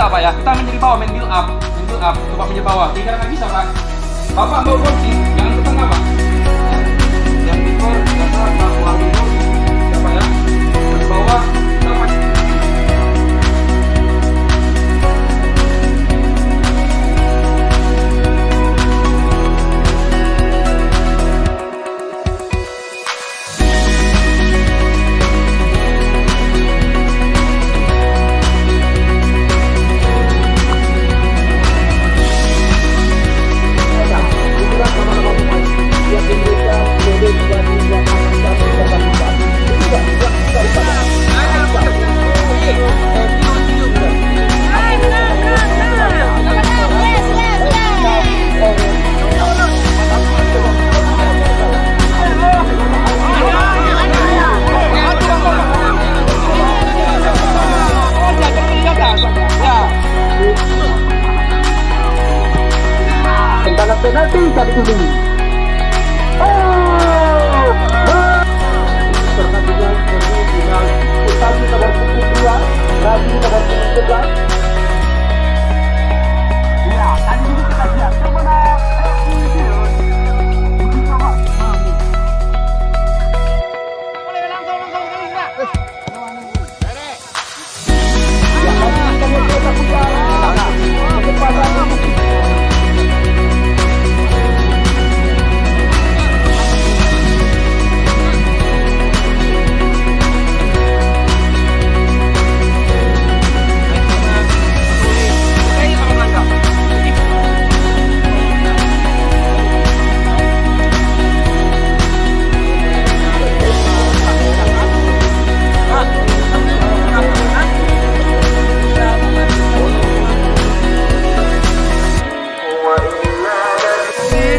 kita Pak ya, kita menjadi bawah, main build up, coba menjadi bawah. Tidak nggak bisa Pak. Bapak bawa kursi, jangan ke tengah Pak. Yang keeper, dasar, Pak dulu, siapa ya? Di bawah, dapat. Penalti kali ini. Pertandingan semifinal Utami nomor 72, Rabi nomor 11. Ya, tadi ini kita lihat kemenang boleh langsung kali Pak. Ya, kita lihat kecepatan.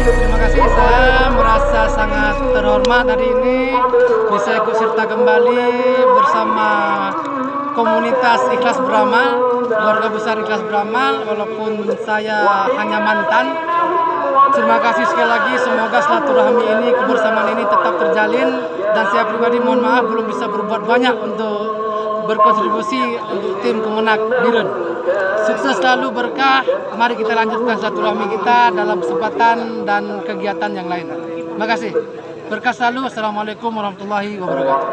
Terima kasih, saya merasa sangat terhormat hari ini bisa ikut serta kembali bersama komunitas Ikhlas Beramal, keluarga besar Ikhlas Beramal, walaupun saya hanya mantan. Terima kasih sekali lagi, semoga silaturahmi ini, kebersamaan ini tetap terjalin, dan saya pribadi mohon maaf belum bisa berbuat banyak untuk berkontribusi untuk tim Kemenak Birun. Sukses selalu, berkah. Mari kita lanjutkan silaturahmi kita dalam kesempatan dan kegiatan yang lain. Terima kasih. Berkah selalu. Assalamualaikum warahmatullahi wabarakatuh.